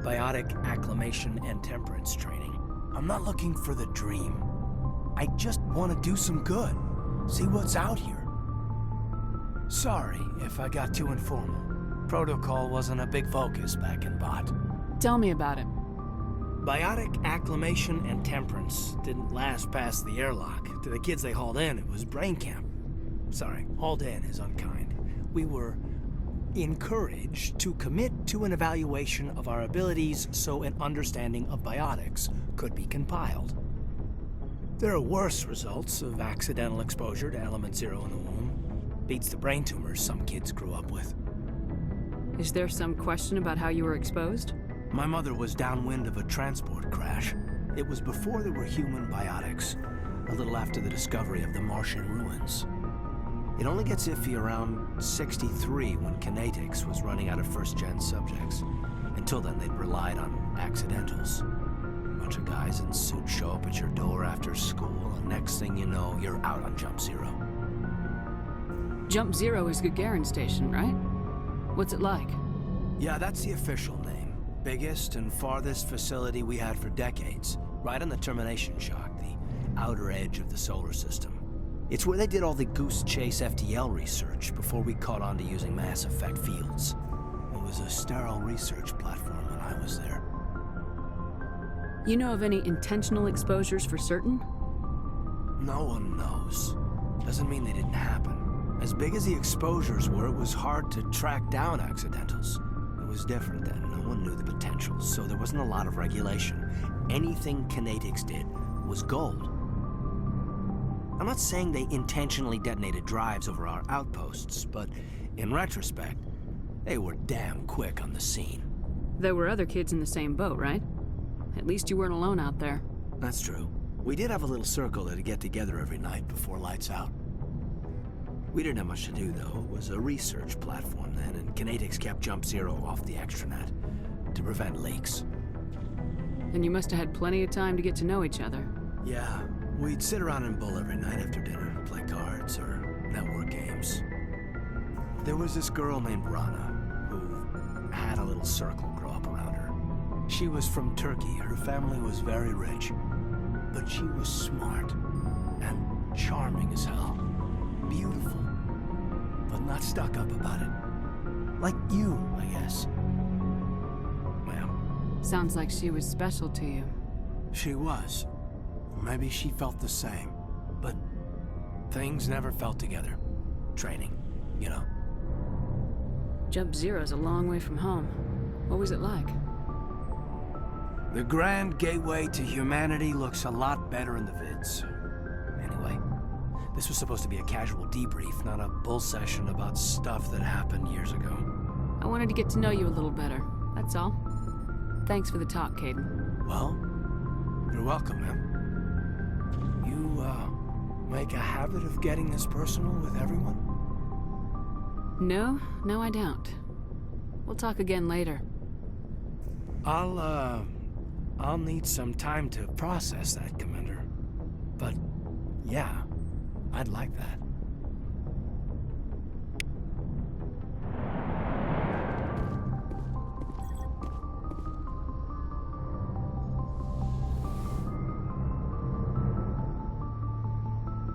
Biotic acclimation and temperance training. I'm not looking for the dream. I just want to do some good. See what's out here. Sorry if I got too informal. Protocol wasn't a big focus back in Bot. Tell me about it. Biotic acclimation and temperance didn't last past the airlock. To the kids they hauled in, it was brain camp. Sorry, hauled in is unkind. We were encouraged to commit to an evaluation of our abilities so an understanding of biotics could be compiled. There are worse results of accidental exposure to element 0 in the womb. Beats the brain tumors some kids grew up with. Is there some question about how you were exposed? My mother was downwind of a transport crash. It was before there were human biotics, a little after the discovery of the Martian ruins. It only gets iffy around 63 when Kinetics was running out of first-gen subjects. Until then, they'd relied on accidentals. A bunch of guys in suits show up at your door after school, and next thing you know, you're out on Jump Zero. Jump Zero is Gagarin Station, right? What's it like? Yeah, that's the official name. Biggest and farthest facility we had for decades. Right on the termination shock, the outer edge of the solar system. It's where they did all the Goose Chase FTL research before we caught on to using mass effect fields. It was a sterile research platform when I was there. You know of any intentional exposures for certain? No one knows. Doesn't mean they didn't happen. As big as the exposures were, it was hard to track down accidentals. It was different then. No one knew the potential, so there wasn't a lot of regulation. Anything Kinetics did was gold. I'm not saying they intentionally detonated drives over our outposts, but in retrospect, they were damn quick on the scene. There were other kids in the same boat, right? At least you weren't alone out there. That's true. We did have a little circle that'd get together every night before lights out. We didn't have much to do, though. It was a research platform then, and Kinetics kept Jump Zero off the extranet to prevent leaks. And you must have had plenty of time to get to know each other. Yeah, we'd sit around and bull every night after dinner, play cards or network games. There was this girl named Rana, who had a little circle grow up around her. She was from Turkey. Her family was very rich, but she was smart and charming as hell. Beautiful, but not stuck up about it. Like you, I guess. Well, sounds like she was special to you. She was. Maybe she felt the same, but things never felt together. Training, you know. Jump Zero's a long way from home. What was it like? The grand gateway to humanity looks a lot better in the vids. Anyway, this was supposed to be a casual debrief, not a bull session about stuff that happened years ago. I wanted to get to know you a little better, that's all. Thanks for the talk, Caden. Well, you're welcome, man. You, make a habit of getting this personal with everyone? No, I don't. We'll talk again later. I'll need some time to process that, Commander. But, yeah, I'd like that.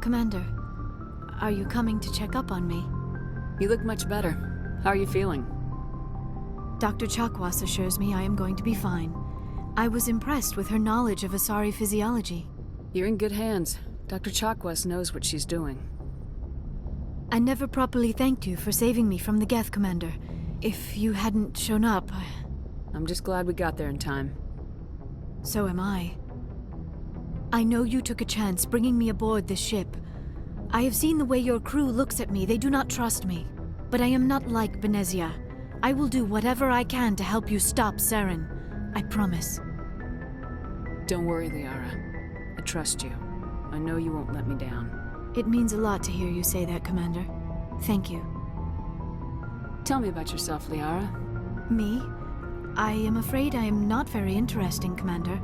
Commander, are you coming to check up on me? You look much better. How are you feeling? Dr. Chakwas assures me I am going to be fine. I was impressed with her knowledge of Asari physiology. You're in good hands. Dr. Chakwas knows what she's doing. I never properly thanked you for saving me from the Geth, Commander. If you hadn't shown up... I'm just glad we got there in time. So am I. I know you took a chance bringing me aboard this ship. I have seen the way your crew looks at me. They do not trust me. But I am not like Benezia. I will do whatever I can to help you stop Saren. I promise. Don't worry, Liara. I trust you. I know you won't let me down. It means a lot to hear you say that, Commander. Thank you. Tell me about yourself, Liara. Me? I am afraid I am not very interesting, Commander.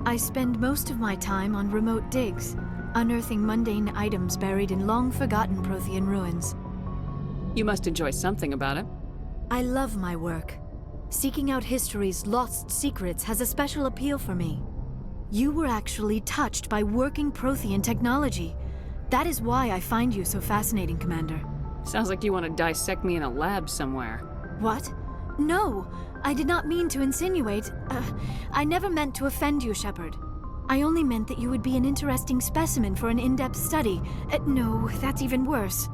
I spend most of my time on remote digs, unearthing mundane items buried in long-forgotten Prothean ruins. You must enjoy something about it. I love my work. Seeking out history's lost secrets has a special appeal for me. You were actually touched by working Prothean technology. That is why I find you so fascinating, Commander. Sounds like you want to dissect me in a lab somewhere. What? No, I did not mean to insinuate. I never meant to offend you, Shepard. I only meant that you would be an interesting specimen for an in-depth study. No, that's even worse.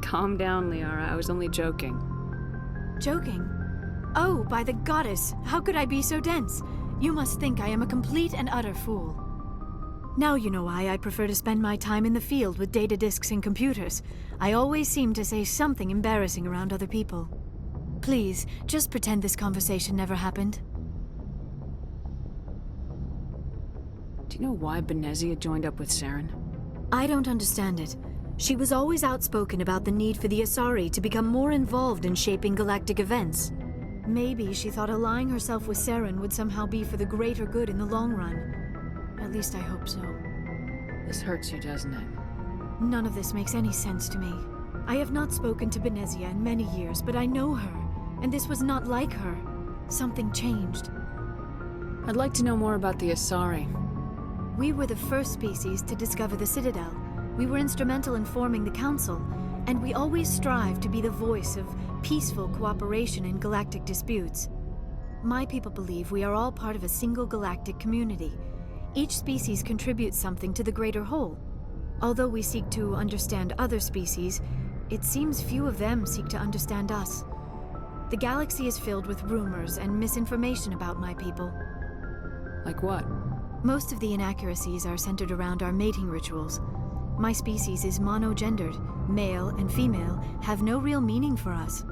Calm down, Liara. I was only joking. Joking? Oh, by the goddess, how could I be so dense? You must think I am a complete and utter fool. Now you know why I prefer to spend my time in the field with data disks and computers. I always seem to say something embarrassing around other people. Please, just pretend this conversation never happened. Do you know why Benezia joined up with Saren? I don't understand it. She was always outspoken about the need for the Asari to become more involved in shaping galactic events. Maybe she thought allying herself with Saren would somehow be for the greater good in the long run. At least I hope so. This hurts you, doesn't it? None of this makes any sense to me. I have not spoken to Benezia in many years, but I know her, and this was not like her. Something changed. I'd like to know more about the Asari. We were the first species to discover the Citadel. We were instrumental in forming the Council, and we always strive to be the voice of peaceful cooperation in galactic disputes. My people believe we are all part of a single galactic community. Each species contributes something to the greater whole. Although we seek to understand other species, it seems few of them seek to understand us. The galaxy is filled with rumors and misinformation about my people. Like what? Most of the inaccuracies are centered around our mating rituals. My species is monogendered. Male and female have no real meaning for us.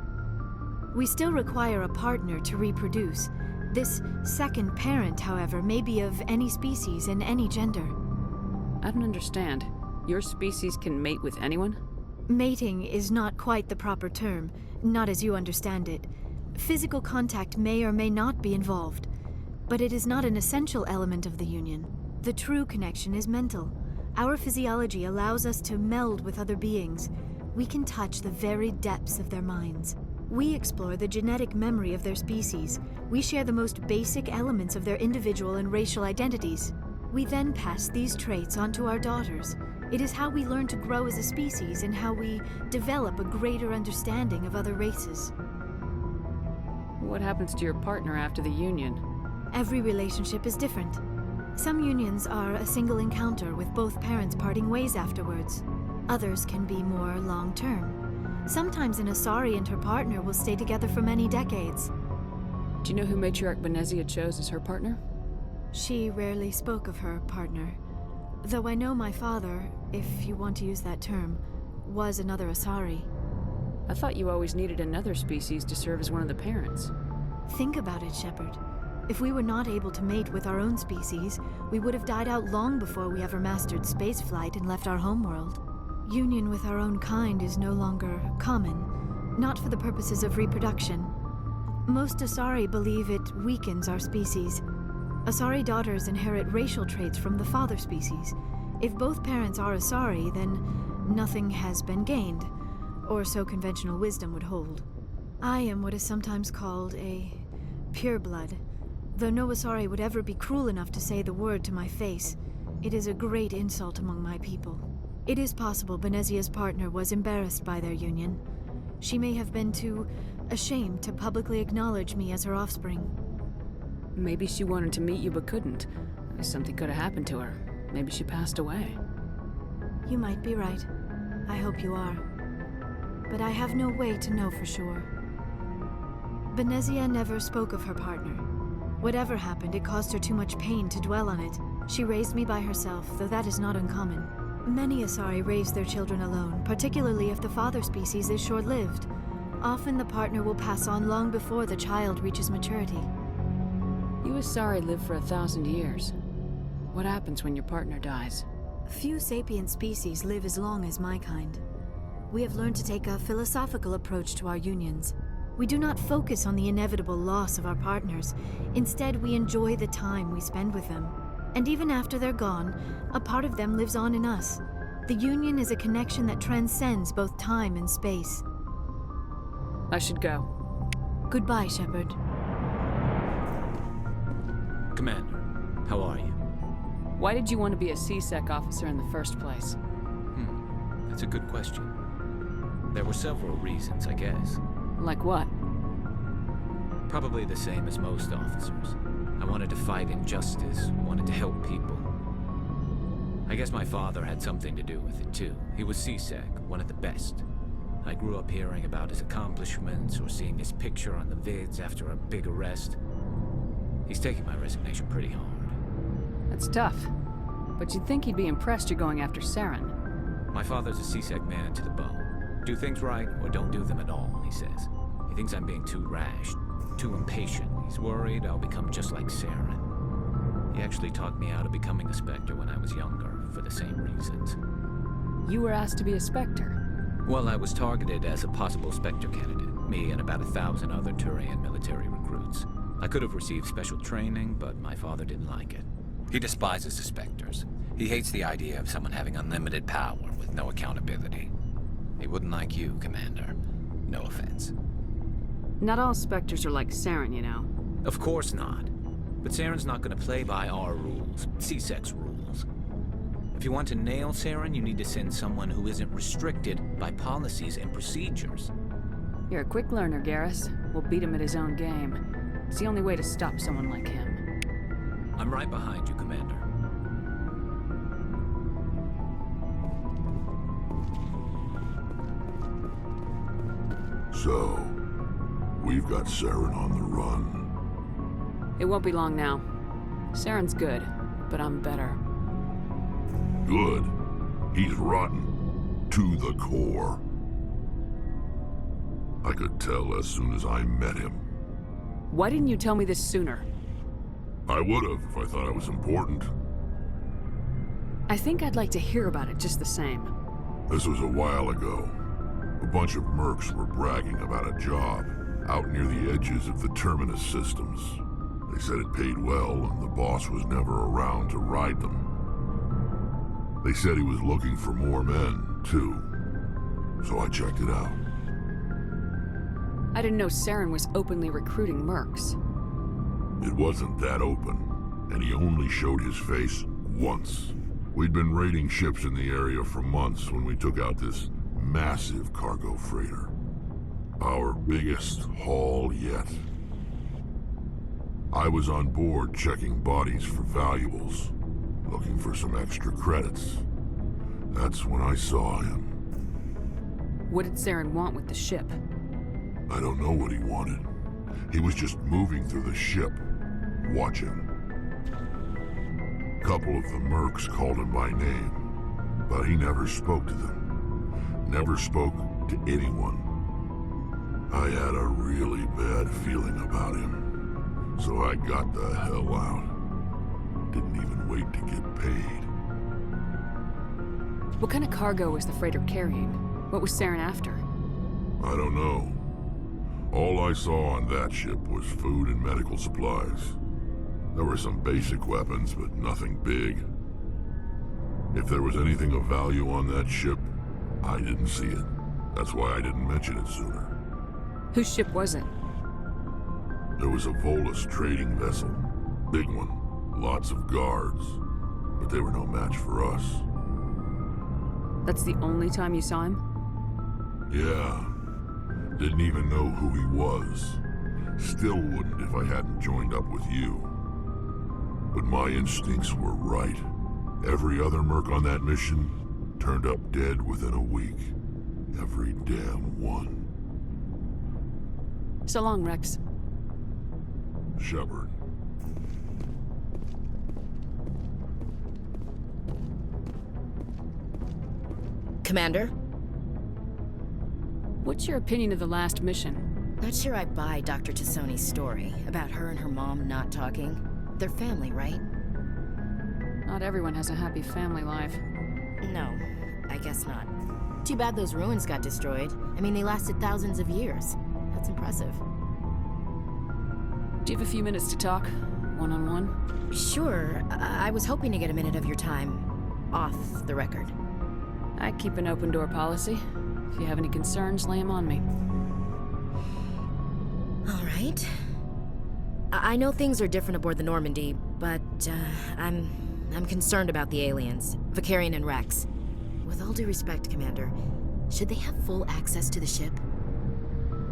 We still require a partner to reproduce. This second parent, however, may be of any species and any gender. I don't understand. Your species can mate with anyone? Mating is not quite the proper term, not as you understand it. Physical contact may or may not be involved, but it is not an essential element of the union. The true connection is mental. Our physiology allows us to meld with other beings. We can touch the very depths of their minds. We explore the genetic memory of their species. We share the most basic elements of their individual and racial identities. We then pass these traits on to our daughters. It is how we learn to grow as a species and how we develop a greater understanding of other races. What happens to your partner after the union? Every relationship is different. Some unions are a single encounter with both parents parting ways afterwards. Others can be more long-term. Sometimes an Asari and her partner will stay together for many decades. Do you know who Matriarch Benezia chose as her partner? She rarely spoke of her partner. Though I know my father, if you want to use that term, was another Asari. I thought you always needed another species to serve as one of the parents. Think about it, Shepard. If we were not able to mate with our own species, we would have died out long before we ever mastered spaceflight and left our homeworld. Union with our own kind is no longer common, not for the purposes of reproduction. Most Asari believe it weakens our species. Asari daughters inherit racial traits from the father species. If both parents are Asari, then nothing has been gained, or so conventional wisdom would hold. I am what is sometimes called a pureblood. Though no Asari would ever be cruel enough to say the word to my face, it is a great insult among my people. It is possible Benezia's partner was embarrassed by their union. She may have been too ashamed to publicly acknowledge me as her offspring. Maybe she wanted to meet you but couldn't. Something could have happened to her. Maybe she passed away. You might be right. I hope you are. But I have no way to know for sure. Benezia never spoke of her partner. Whatever happened, it caused her too much pain to dwell on it. She raised me by herself, though that is not uncommon. Many Asari raise their children alone, particularly if the father species is short-lived. Often the partner will pass on long before the child reaches maturity. You Asari live for 1,000 years. What happens when your partner dies? Few sapient species live as long as my kind. We have learned to take a philosophical approach to our unions. We do not focus on the inevitable loss of our partners. Instead, we enjoy the time we spend with them. And even after they're gone, a part of them lives on in us. The Union is a connection that transcends both time and space. I should go. Goodbye, Shepard. Commander, how are you? Why did you want to be a C-Sec officer in the first place? That's a good question. There were several reasons, I guess. Like what? Probably the same as most officers. I wanted to fight injustice, wanted to help people. I guess my father had something to do with it too. He was C-Sec, one of the best. I grew up hearing about his accomplishments or seeing his picture on the vids after a big arrest. He's taking my resignation pretty hard. That's tough. But you'd think he'd be impressed you're going after Saren. My father's a C-Sec man to the bone. Do things right or don't do them at all, he says. He thinks I'm being too rash, too impatient. He's worried I'll become just like Saren. He actually talked me out of becoming a Spectre when I was younger, for the same reasons. You were asked to be a Spectre? Well, I was targeted as a possible Spectre candidate, me and about 1,000 other Turian military recruits. I could have received special training, but my father didn't like it. He despises the Spectres. He hates the idea of someone having unlimited power with no accountability. He wouldn't like you, Commander. No offense. Not all Spectres are like Saren, you know. Of course not. But Saren's not going to play by our rules, C-Sec's rules. If you want to nail Saren, you need to send someone who isn't restricted by policies and procedures. You're a quick learner, Garrus. We'll beat him at his own game. It's the only way to stop someone like him. I'm right behind you, Commander. So, we've got Saren on the run. It won't be long now. Saren's good, but I'm better. Good. He's rotten. To the core. I could tell as soon as I met him. Why didn't you tell me this sooner? I would have if I thought I was important. I think I'd like to hear about it just the same. This was a while ago. A bunch of mercs were bragging about a job out near the edges of the Terminus systems. They said it paid well and the boss was never around to ride them. They said he was looking for more men, too. So I checked it out. I didn't know Saren was openly recruiting mercs. It wasn't that open, and he only showed his face once. We'd been raiding ships in the area for months when we took out this massive cargo freighter. Our biggest haul yet. I was on board checking bodies for valuables, looking for some extra credits. That's when I saw him. What did Saren want with the ship? I don't know what he wanted. He was just moving through the ship, watching. A couple of the mercs called him by name, but he never spoke to them. Never spoke to anyone. I had a really bad feeling about him, so I got the hell out. Didn't even wait to get paid. What kind of cargo was the freighter carrying? What was Saren after? I don't know. All I saw on that ship was food and medical supplies. There were some basic weapons, but nothing big. If there was anything of value on that ship, I didn't see it. That's why I didn't mention it sooner. Whose ship was it? There was a Volus trading vessel. Big one. Lots of guards. But they were no match for us. That's the only time you saw him? Yeah. Didn't even know who he was. Still wouldn't if I hadn't joined up with you. But my instincts were right. Every other merc on that mission turned up dead within a week. Every damn one. So long, Rex. Shepard. Commander? What's your opinion of the last mission? Not sure I buy Dr. Tassoni's story about her and her mom not talking. They're family, right? Not everyone has a happy family life. No, I guess not. Too bad those ruins got destroyed. I mean, they lasted thousands of years. That's impressive. Do you have a few minutes to talk? One-on-one? Sure. I was hoping to get a minute of your time off the record. I keep an open door policy. If you have any concerns, lay them on me. All right. I know things are different aboard the Normandy, but I'm concerned about the aliens, Vicarian and Rex. With all due respect, Commander, should they have full access to the ship?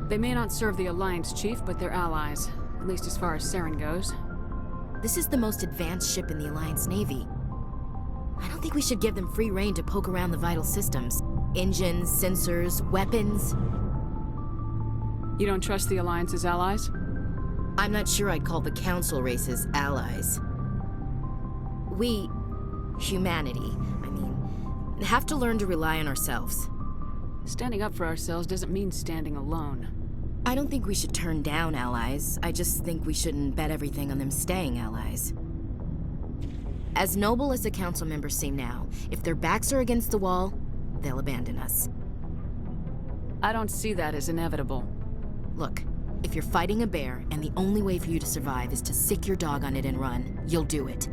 They may not serve the Alliance, Chief, but they're allies, at least as far as Saren goes. This is the most advanced ship in the Alliance Navy. I don't think we should give them free rein to poke around the vital systems. Engines, sensors, weapons. You don't trust the Alliance's allies? I'm not sure I'd call the Council races allies. We, humanity, have to learn to rely on ourselves. Standing up for ourselves doesn't mean standing alone. I don't think we should turn down allies. I just think we shouldn't bet everything on them staying allies. As noble as the Council members seem now, if their backs are against the wall, they'll abandon us. I don't see that as inevitable. Look, if you're fighting a bear and the only way for you to survive is to sick your dog on it and run, you'll do it.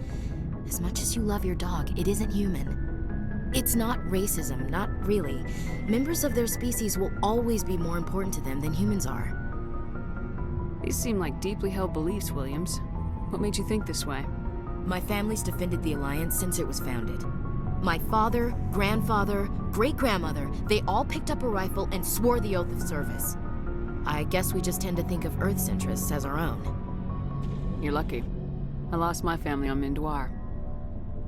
As much as you love your dog, it isn't human. It's not racism, not really. Members of their species will always be more important to them than humans are. These seem like deeply held beliefs, Williams. What made you think this way? My family's defended the Alliance since it was founded. My father, grandfather, great-grandmother, they all picked up a rifle and swore the oath of service. I guess we just tend to think of Earth's interests as our own. You're lucky. I lost my family on Mindoir.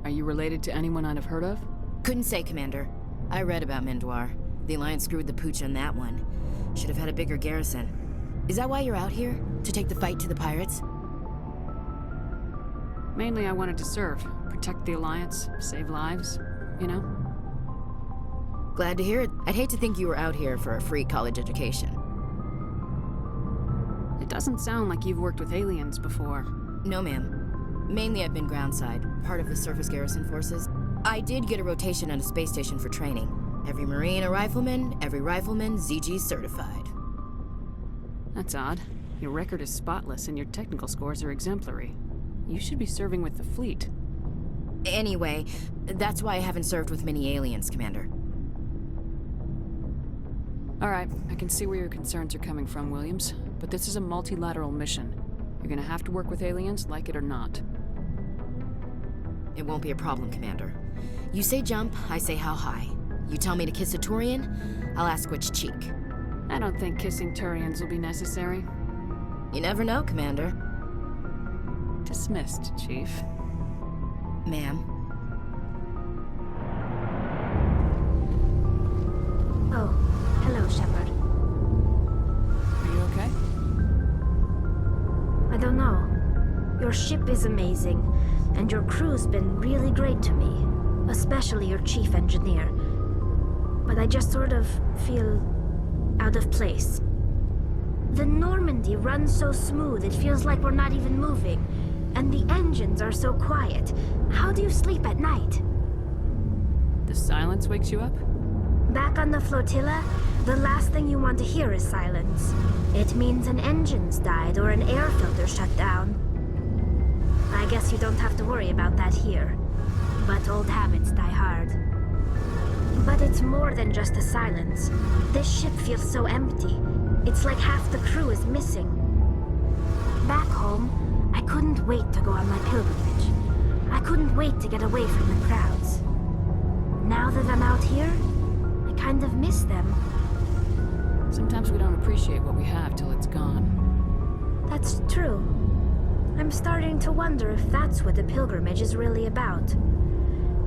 Are you related to anyone I'd have heard of? Couldn't say, Commander. I read about Mindoir. The Alliance screwed the pooch on that one. Should have had a bigger garrison. Is that why you're out here? To take the fight to the pirates? Mainly I wanted to serve. Protect the Alliance, save lives, you know? Glad to hear it. I'd hate to think you were out here for a free college education. It doesn't sound like you've worked with aliens before. No, ma'am. Mainly I've been groundside, part of the surface garrison forces. I did get a rotation on a space station for training. Every Marine a rifleman, every rifleman ZG certified. That's odd. Your record is spotless and your technical scores are exemplary. You should be serving with the fleet. Anyway, that's why I haven't served with many aliens, Commander. All right, I can see where your concerns are coming from, Williams. But this is a multilateral mission. You're gonna have to work with aliens, like it or not. It won't be a problem, Commander. You say jump, I say how high. You tell me to kiss a Turian, I'll ask which cheek. I don't think kissing Turians will be necessary. You never know, Commander. Dismissed, Chief. Ma'am. Oh, hello, Shepard. Are you okay? I don't know. Your ship is amazing, and your crew's been really great to me, especially your chief engineer. But I just sort of feel out of place. The Normandy runs so smooth it feels like we're not even moving, and the engines are so quiet. How do you sleep at night? The silence wakes you up? Back on the flotilla, the last thing you want to hear is silence. It means an engine's died or an air filter shut down. I guess you don't have to worry about that here. But old habits die hard. But it's more than just the silence. This ship feels so empty. It's like half the crew is missing. Back home, I couldn't wait to go on my pilgrimage. I couldn't wait to get away from the crowds. Now that I'm out here, I kind of miss them. Sometimes we don't appreciate what we have till it's gone. That's true. I'm starting to wonder if that's what the pilgrimage is really about.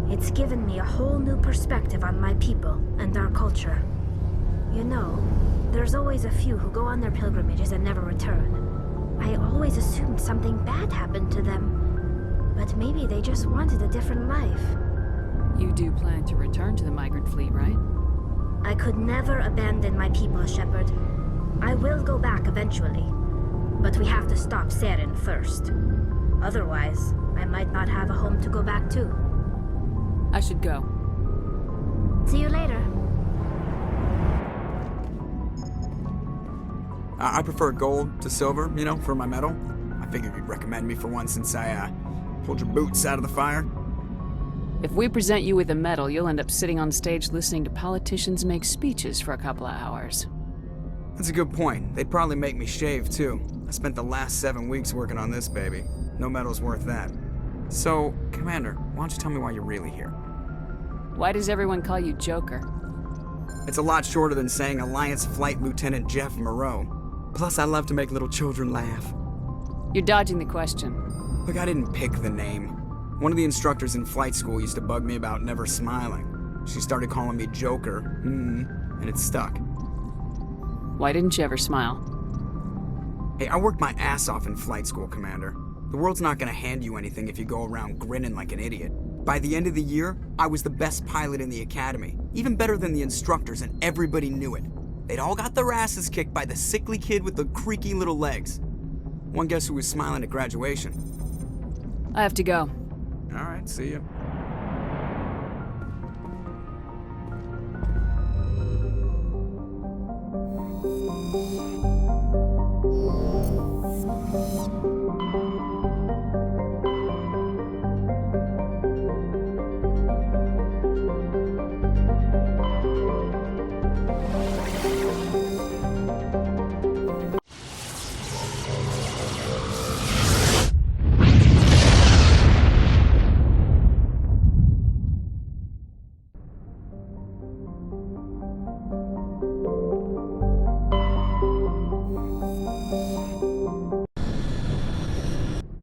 It's given me a whole new perspective on my people and our culture. You know, there's always a few who go on their pilgrimages and never return. I always assumed something bad happened to them. But maybe they just wanted a different life. You do plan to return to the migrant fleet, right? I could never abandon my people, Shepard. I will go back eventually. But we have to stop Saren first. Otherwise, I might not have a home to go back to. I should go. See you later. I prefer gold to silver, you know, for my medal. I figured you'd recommend me for one since I pulled your boots out of the fire. If we present you with a medal, you'll end up sitting on stage listening to politicians make speeches for a couple of hours. That's a good point. They'd probably make me shave, too. I spent the last 7 weeks working on this baby. No medal's worth that. So, Commander, why don't you tell me why you're really here? Why does everyone call you Joker? It's a lot shorter than saying Alliance Flight Lieutenant Jeff Moreau. Plus, I love to make little children laugh. You're dodging the question. Look, I didn't pick the name. One of the instructors in flight school used to bug me about never smiling. She started calling me Joker, and it stuck. Why didn't you ever smile? Hey, I worked my ass off in flight school, Commander. The world's not gonna hand you anything if you go around grinning like an idiot. By the end of the year, I was the best pilot in the academy, even better than the instructors, and everybody knew it. They'd all got their asses kicked by the sickly kid with the creaky little legs. One guess who was smiling at graduation? I have to go. All right, see ya.